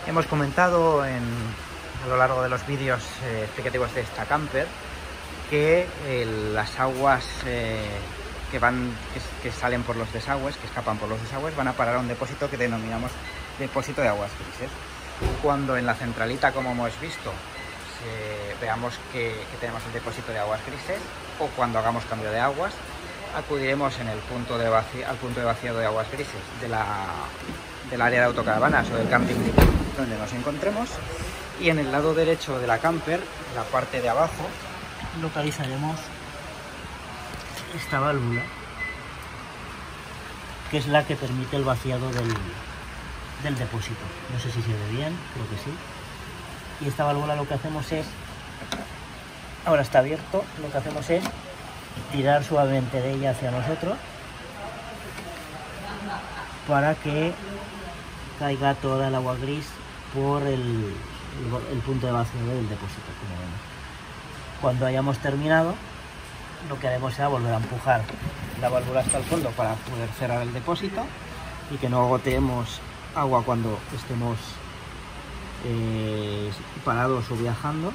Hemos comentado a lo largo de los vídeos explicativos de esta camper que las aguas que salen por los desagües, que escapan por los desagües, van a parar a un depósito que denominamos depósito de aguas grises. Cuando en la centralita, como hemos visto, veamos que tenemos el depósito de aguas grises, o cuando hagamos cambio de aguas, acudiremos al punto de vaciado de aguas grises del área de autocaravanas o del camping donde nos encontremos, y en el lado derecho de la camper, en la parte de abajo, localizaremos esta válvula, que es la que permite el vaciado del depósito. No sé si se ve bien, creo que sí. Y esta válvula lo que hacemos es, ahora está abierto, lo que hacemos es tirar suavemente de ella hacia nosotros para que caiga toda el agua gris por el punto de vaciado del depósito, como vemos. Cuando hayamos terminado, lo que haremos será volver a empujar la válvula hasta el fondo para poder cerrar el depósito y que no goteemos agua cuando estemos parados o viajando.